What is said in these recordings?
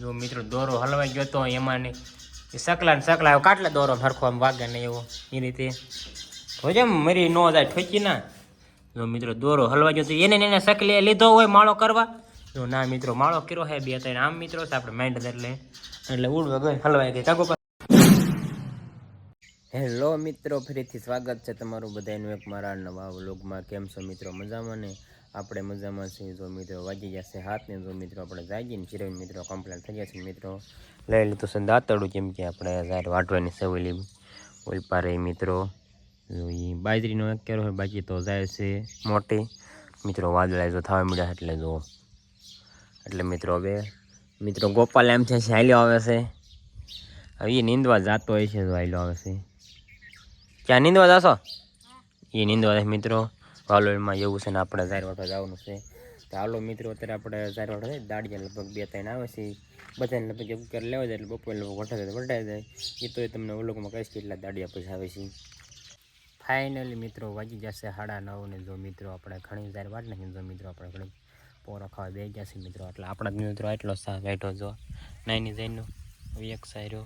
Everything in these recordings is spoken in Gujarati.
જો મિત્રો દોરો હલવાઈ ગયો તો એમાં ને સકલા ને સકલા કાટલા દોરો હરખો આમ વાગે ને એવો એ રીતે તો જેમ મરી નો જાય ઠોકી ના. જો મિત્રો દોરો હલવાઈ ગયો તો એને સકલી લીધો હોય માળો કરવા. જો ના મિત્રો માળો કર્યો હે 2-3 આમ મિત્રો છે આપણે માઇન્ડ એટલે ઉડવા ગઈ હલવાઈ ગઈ કાગો. હેલો મિત્રો, ફરીથી સ્વાગત છે તમારું બધાનું એક મારા નવા વ્લોગમાં. કેમ છો મિત્રો? મજામાં ને? આપણે મજામાં છીએ. જો મિત્રો વાગી જશે 7 ને જો મિત્રો આપણે જાગીને ચિરાવીને મિત્રો કમ્પ્લીટ થઈ જશે. મિત્રો લઈ લીધું છે દાંતડું, કેમ કે આપણે જ્યારે વાટવાની સવેલી ઓલપારે મિત્રો એ બાજરીનો એક કેરો હોય, બાકી તો જાય છે મોટી મિત્રો વાદળા જો થવા મળ્યા એટલે જો એટલે મિત્રો હવે મિત્રો ગોપાલ એમ છે હાલ્યો આવે છે. હવે એ નીંદવા જતો હોય છે, જો હાલ્યો આવે છે. ક્યાં નીંદવા જશો? એ નીંદવા જાય મિત્રો વાલોરમાં એવું છે ને આપણે ઝાર વાટવા જવાનું છે. તો હાલો મિત્રો અત્યારે આપણે ઝાર વાટવા જાય. દાડિયા લગભગ 2-3 આવે છે, બધાને લગભગ એક કર લેવા જાય એટલે બપોર લોકો વટાઈ જાય. એ તો તમને ઓલોકમાં કહીશ કેટલા દાડિયા પૈસા આવે છે. ફાઇનલી મિત્રો વાગી જશે 9:30 ને જો મિત્રો આપણે ઘણી ઝાર વાટ નાખીને જો મિત્રો આપણે ઘણી પોરો ખાવા બે જશે મિત્રો. એટલે આપણા મિત્રો એટલો સાહ બેઠો જો નાની જઈનો એક સાયરો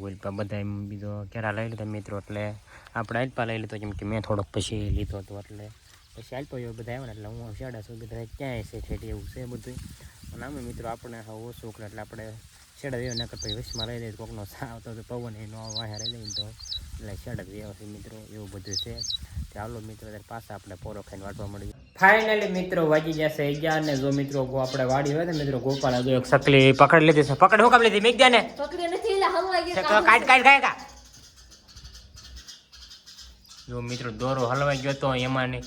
ઓલપા બધા એમ બીજો કેરા લઈ લીધા મિત્રો. એટલે આપણે આલપા લઈ લીધો, કેમ કે મેં થોડોક પછી લીધો હતો એટલે પછી આલપો એવો બધા આવ્યા ને એટલે હું શેડા સુધી બધા ક્યાંય છે ઠેઠી એવું છે બધું. અને આમે મિત્રો આપણે ઓછું કરે એટલે આપણે શેડા દેવા નકર પછી વશમાં લઈ દઈએ કોકનો સા આવતો તો પવન એનો વાયા રહી દઈએ તો એટલે શેડા દેવા છે મિત્રો. એવું બધું છે. ચાલો મિત્રો ત્યારે પાછા આપણે પોરો ખાઈને વાટવા મળી. ફાઇનલી મિત્રો વાગી જશે 11 ને જો મિત્રો આપણે વાડી હોય ને મિત્રો ગોપાલ જો એક સકલી પકડી લીધી છે. પકડ હું કામ લીધી? મેક દે ને પકડી નથી લા હલવાઈ ગયો. કાટ ખાય જો મિત્રો દોરો હલવાઈ ગયો તો એમાં ને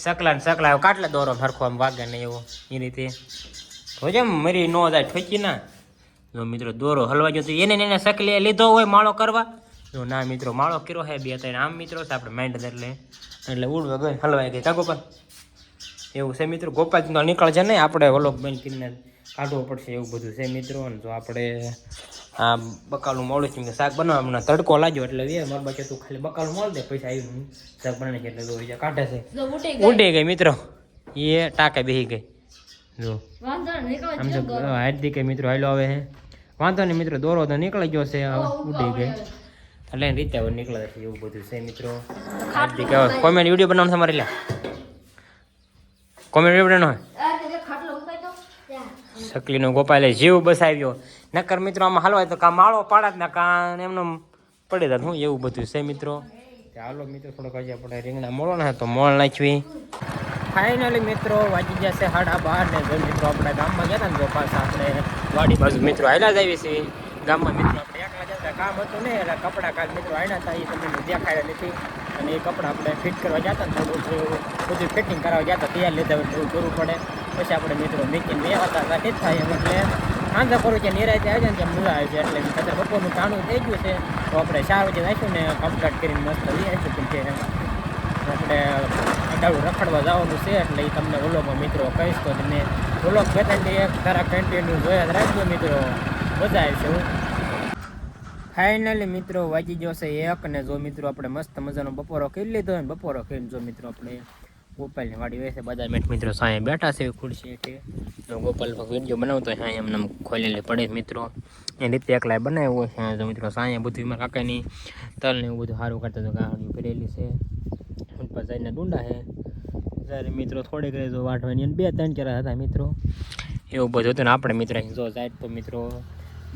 સકલા ને સકલા કાટલા દોરો હરખો આમ વાગે ને એવો એ રીતે તો જેમ મરી નો જાય ઠોકી ના. જો મિત્રો દોરો હલવાઈ ગયો તો એને સકલી લીધો હોય માળો કરવા. જો ના મિત્રો માળો કર્યો હે 2-3 આમ મિત્રો છે આપણે માઇન્ડ એટલે ઉડવા ગઈ હલવાઈ ગઈ કાગો પર એવું છે મિત્રો. ગોપાલ તો નીકળ છે નહીં, આપણે ઓલો બંધ કરીને કાઢવો પડશે એવું બધું છે મિત્રો. અને જો આપણે આ બકાલું મોડું છે શાક બનાવવા હમણાં તડકો લાગ્યો એટલે મારા બાકી તું ખાલી બકાલું મોડ દે પૈસા આવી શાક બનાવી છે એટલે જો કાઢે છે. ઉડી ગઈ મિત્રો, એ ટાંકે બેસી ગઈ. જો આમ તો હાથી કે મિત્રો હાલો આવે હે વાંધો નહીં મિત્રો. દોરો તો નીકળી ગયો છે, ઉડી ગઈ એટલે રીતે હવે નીકળે છે એવું બધું છે મિત્રો. કોમેન્ટ વિડીયો બનાવવાનો તમારે લે કોમેન્ટ વિડીયો બનાવવાનો સકલીનો ગોપાલે જીવ બસાવ્યો. નકર મિત્રો આમાં હલવાય તો કા માળો પાડત ને કા એમનો પડી જાય હું એવું બધું છે મિત્રો. હાલો મિત્રો થોડોક હજી આપણે રીંગણા મોળો ને તો મોળ નાખવી. ફાઇનલી મિત્રો વાગી જશે 12:30 ને જો મિત્રો આપણે ગામમાં ગયા હતા ને જો પાછા આપણે વાડી બાજુ મિત્રો હાલ્યા જ આવી છીએ ગામમાં મિત્રો. આપણે એકલા જતા કામ હતું ને એટલે કપડાં કાલ મિત્રો આવ્યા હતા, એ તમને દેખાયા નથી. અને એ કપડાં આપણે ફિટ કરવા જતા ને થોડું બધું ફિટિંગ કરાવવા જતા તૈયાર લીધા થોડું કરવું પડે. પછી આપણે મિત્રો મીકીને બે હતા નથી જ થાય એમ એટલે આંધા કરું છે નિરાયતે આવી જાય ને ત્યાં મજા આવે છે. એટલે અત્યારે બપોરનું ટાણું થઈ ગયું છે તો આપણે 4 વાગે આવીશું ને કમ્પ્લીટ કરીને મસ્ત લઈ આવીશું. કેમ કે આપણે અડાળું રખડવા જવાનું છે એટલે એ તમને વ્લોગમાં મિત્રો કહીશ તો તમે વ્લોગ બધાને એક તારા કન્ટિન્યુ જોયા રાખજો મિત્રો, મજા આવશે. ફાઇનલી મિત્રો વાગી ગયો છે 1 ને જો મિત્રો આપણે મસ્ત મજાનો બપોરો કરી લીધો ને બપોરો કરીને જો મિત્રો આપણે ગોપાલની વાડી હોય છે બધા મિત્રો સાંયે બેઠા છે ખુરશી છે. જો ગોપાલ વિડીયો બનાવતો હોય એમને ખોલેલી પડે મિત્રો એ રીતે એકલા બનાવ્યો છે. જો મિત્રો સાંયે બધું એમાં કાકાની તલ ને એવું બધું સારું કરતા તો ગાડી કરેલી છે. જઈને ડુંડા છે જ્યારે મિત્રો થોડીક જો વાટવાની 2-3 કેરા હતા મિત્રો એવું બધું હતું ને. આપણે મિત્રો જો જાય તો મિત્રો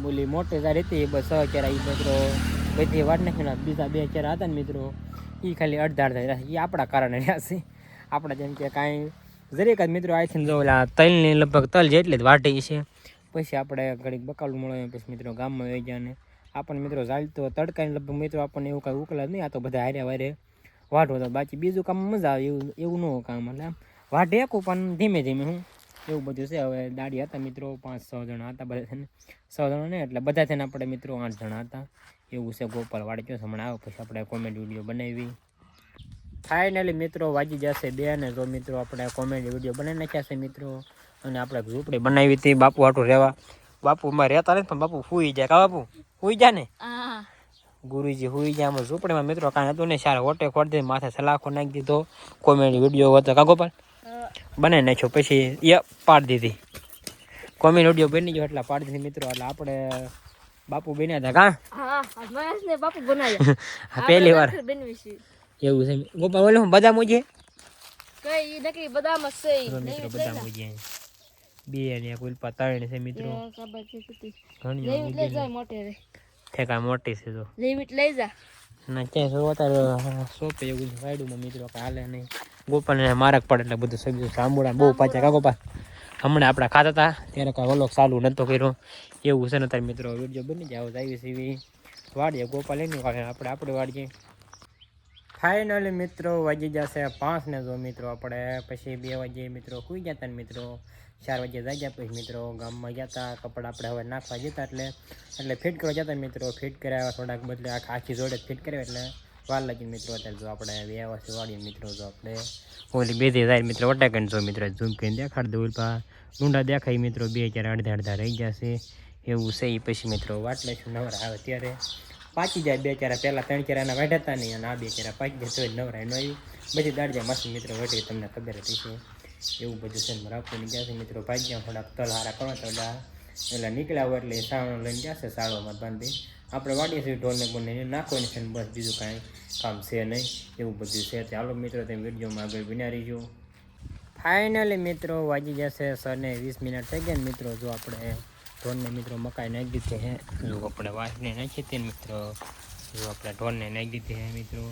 બોલી મોટી જારી હતી બસ 6 કેરા એ મિત્રો બધી વાટ નાખીને બીજા 2 કેરા હતા ને મિત્રો એ ખાલી અડધા એ આપણા કારણે રહ્યા છે. આપણે જેમ કે કાંઈ જરીક જ મિત્રો આવીને જો ઓલા તલની લગભગ તલ જેટલી જ વાટી છે. પછી આપણે ઘડીક બકાલું મળે પછી મિત્રો ગામમાં વહી ગયા ને આપણને મિત્રો ચાલતો તડકાને લગભગ મિત્રો આપણને એવું કાંઈ ઉકલા જ નહીં. આ તો બધા હારે વારે વાઢો તો બાકી બીજું કામ મજા આવે એવું ન હોય કામ. એટલે આમ વાઢે એકું પણ ધીમે ધીમે હું એવું બધું છે. હવે દાડી હતા મિત્રો 5-6 જણા હતા બધા થઈને 6 જણા ને એટલે બધા થઈને આપણે મિત્રો 8 જણા હતા એવું છે. ગોપાલ વાડી ગયો હમણાં આવો પછી આપણે કોમેડી વિડીયો બનાવી. ફાઇનલી મિત્રો વાગી જશે 2 ને જો મિત્રો આપણે કોમેડી વિડીયો બનાવી નાખ્યા છે મિત્રો. અને આપણે ઝૂંપડી બનાવી હતી બાપુ હાટું રહેવા. બાપુમાં રહેતા નથી પણ બાપુ સુઈ જાય. કા બાપુ સુઈ જાય ને ગુરુજી સુઈ જાય આમાં ઝૂંપડીમાં મિત્રો કાંઈ હતું ને 4 હોટે ખોટ દે માથે સલાખો નાખી દીધો. કોમેડી વિડીયો હતો કા ગોપાલ બનાવી નાખ્યો પછી એ પાડી દીધી કોમેન્ટ વિડીયો બની ગયો એટલા પાડી દીધી મિત્રો. એટલે આપણે બાપુ બન્યા હતા કા? હા મહેશ ને બાપુ બનાવ્યા પહેલી વાર બનવી છે એવું છે. ગોપાલ બોલો બદામ ઉજે કઈ નકલી બદામ છે મિત્રો, બદામ ઉજે બે ને કુલ ત્રણ છે મિત્રો. ખબર છે કીધી ઘણી લેવી લઈ જાય મોટે રે ઠેકા મોટી છે તો લેવી લઈ જા ના ક્યાંય જો અત્યારે સોપે એવું વાયડુમાં મિત્રો કે હાલે નહીં. ગોપાલને મારક પડે એટલે બધું સબ્જી આંબોડા બહુ પાછા કા ગોપાલ? હમણાં આપણે ખાતા હતા ત્યારે કાંઈ ઓલો ચાલુ નહોતો કર્યો એવું છે ને તારે મિત્રો. વિડીયો બની જાય આવી સીવી વાડીએ ગોપાલ એની વાળે આપણે વાડીએ. ફાઇનલી મિત્રો વાગી જશે 5 ને જો મિત્રો આપણે પછી 2 વાગે મિત્રો સુઈ ગયા હતા ને મિત્રો 4 વાગે જાગ્યા. પછી મિત્રો ગામમાં ગયા હતા કપડાં આપણે હવે નાખવા જતા એટલે ફિટ કરવા જતા મિત્રો. ફિટ કર્યા થોડાક બદલે આખી જોડે ફિટ કર્યા એટલે વાર લાગી મિત્રો. અત્યારે જો આપણે વ્યવસ્થિત વાળીએ મિત્રો. જો આપણે ઓલી બેધી જાય મિત્રો વટાકણ જો મિત્રો ઝૂમ કરીને દેખાડ દઉં ઉલ્પા ડુંડા દેખાય મિત્રો. 2 4 અડધા રહી ગયા છે એવું છે. એ પછી મિત્રો વાટ લઈશું નવરા આવે ત્યારે પાકી જાય. 2 4 પહેલાં 3 4 એના વાઢ્યા નહીં અને આ 2 4 પાકી જાય તો નવરાય ન આવી બધી દાળ જાય મસ્ત મિત્રો વટી તમને ખબર હતી છે એવું બધું છે. રાખવું ગયા છે મિત્રો. ભાગ્યા થોડાક તલ હારા કરવા તો એટલે નીકળ્યા હોય એટલે સાવણો લઈને જશે સાળોમાં બાંધી. આપણે વાડીએ છીએ ઢોરને બોને નાખવાની છે ને બસ બીજું કાંઈ કામ છે નહીં એવું બધું છે. ચાલો મિત્રો તમે વિડીયોમાં આગળ બન્યા રહીજો. ફાઇનલી મિત્રો વાગી જશે 6:20 થઈ ગયા ને મિત્રો. જો આપણે ઢોરને મિત્રો મકાઈ નાખી દીધી હે. જો આપણે વાસને નાખી હતી ને મિત્રો. જો આપણે ઢોરને નાખી દીધી હે મિત્રો.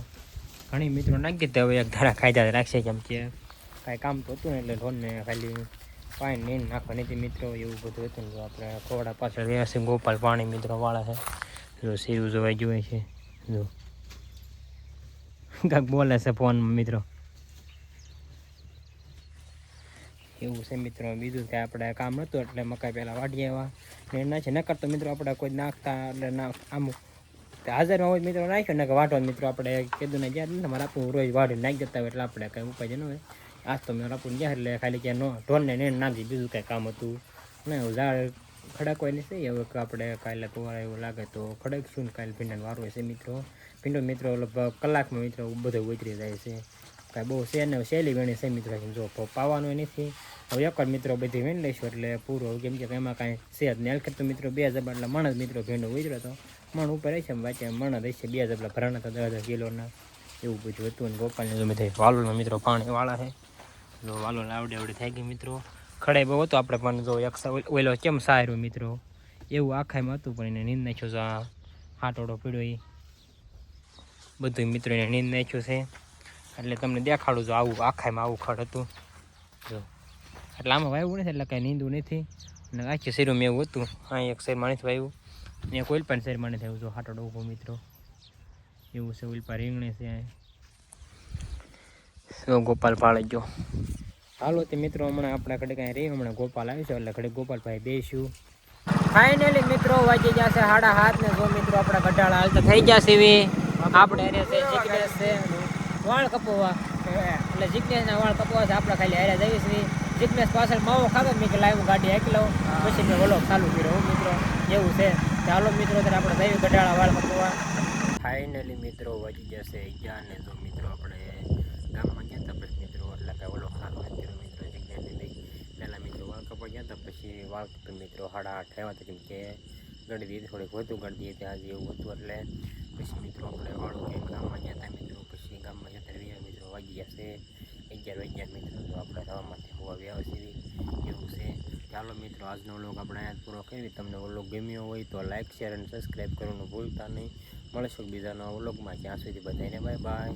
ઘણી મિત્રો નાખી દીધી. હવે એક ધારા ખાઈ રાખશે કેમ કે કાંઈ કામ તો હતું ને એટલે ઢોરને ખાલી પાણી નહીં નાખવા નથી મિત્રો એવું બધું હતું ને. જો આપણે ખોડા પાછળ રહ્યા છે ગોપાલ પાણી મિત્રો વાળા છે. જો સીરું જોવાઈ જોઈએ છે. જો કાંઈક બોલે છે ફોનમાં મિત્રો એવું છે મિત્રો. બીજું કે આપણે કામ નહોતું એટલે મકાઈ પહેલાં વાઢી આવ્યા ને નાખી ન કરતો મિત્રો. આપણે કોઈ નાખતા એટલે આમ હાજરમાં હોય મિત્રો નાખ્યો ને કે વાઢવા મિત્રો આપણે કીધું ને જ્યાં તમારે આપણું રોજ વાઢી નાખી દેતા હોય એટલે આપણે કંઈ ઉપાય ન હોય. આજ તો મેં આપણને ગયા એટલે ખાલી ક્યાં ઢોરને ને નાખી બીજું કાંઈ કામ હતું ને ઝાડ ખડકવાય નહીં. હવે કે આપણે કાલે પવાળા એવું લાગે તો ખડકશું ને કાલે ભીંડાને વારવું છે મિત્રો. ભીંડો મિત્રો લગભગ કલાકમાં મિત્રો બધું ઉતરી જાય છે. કાંઈ બહુ છે ને સહેલી ગણી છે મિત્રો. જો પાવાનું નથી હવે એક જ મિત્રો બધી વીણ લઈશું એટલે પૂરું. કેમ કે એમાં કાંઈ સેહત ને હલકે તો મિત્રો 2 જબલા એટલે મણ જ મિત્રો ભીંડો ઉતર્યો હતો. મણ ઉપર રહેશે વાંચે મણ જ રહેશે 2 જબલા ભરાણા હતા 10 કિલોના એવું બધું હતું. ને ગોપાલને જો બધા વાલોમાં મિત્રો પાણી વાળા છે. જો વાલો આવડે થઈ ગઈ મિત્રો. ખડે બહુ હતો આપણે પણ જો એક ઓલો કેમ સારું મિત્રો એવું આખામાં હતું પણ એને નીંદ નાખ્યો. જો આ હાટોડો પીડ્યો એ બધું મિત્રો એને નીંદ નાખ્યું છે એટલે તમને દેખાડું. જો આવું આખામાં આવું ખડ હતું જો એટલે આમાં વાવ્યું નથી એટલે કાંઈ નીંદવું નથી. અને આખી શેરમાં એવું હતું. અહીં એક શેરમાં નથી વાવ્યું ને કોઈ પણ શેરમાં નથી આવ્યું. જો હાટોડો ઊભો મિત્રો એવું છે. ઉલ્પા રીંગણે છે. ગોપાલ પાળી ગયો. હાલો તે મિત્રો હમણાં આપણા ઘડે કાંઈ રહી હમણાં ગોપાલ આવીશું એટલે ઘડે ગોપાલભાઈ બેસ્યું. ફાઇનલી મિત્રો વાગી જશે 7:30 ને જો મિત્રો આપણા ગઢાળા હાલતા થઈ જશે એવી આપણે હારે છે જીગ્નેશ છે વાળ કપવા એટલે જીગ્નેશના વાળ કપવા છે. આપણે ખાલી હારે જઈએ છીએ. જીગ્નેશ પાછળ માવો ખાતો મેં કે લાવ્યું ગાડી હાકી લઉં પછી મેં વ્લોગ ચાલુ કર્યો મિત્રો એવું છે. ચાલો મિત્રો ત્યારે આપણે જઈએ ગઢાળા વાળ કપવા. ફાઇનલી મિત્રો વાગી જશે 11 ને જો મિત્રો આપણે ગામમાં ગયા હતા પછી મિત્રો એટલે કાંઈ ઓલો ખાતો મિત્રો જગ્યાએ લઈ પહેલાં મિત્રો વાળ કપવા ગયા હતા પછી વાળ કપી મિત્રો 8:30 આવ્યા હતા. કેમ કે ગળદી થોડીક વધુ ગળદી હતી આજે એવું હતું એટલે પછી મિત્રો આપણે વાળું કે ગામમાં ગયા હતા મિત્રો. પછી ગામમાં જતા રહ્યા મિત્રો વાગી ગયા છે 11 વાગ્યા મિત્રો. તો આપણે રવામાંથી હોવા વ્યવસ્થિત એવું છે. ચાલો મિત્રો આજનો વ્લોગ આપણે અહીંયા પૂરો કરી. તમને વ્લોગ ગમ્યો હોય તો લાઇક શેર અને સબસ્ક્રાઈબ કરવાનું ભૂલતા નહીં. મળશું બીજાના વ્લોગમાં. ત્યાં સુધી બધાને બાય બાય.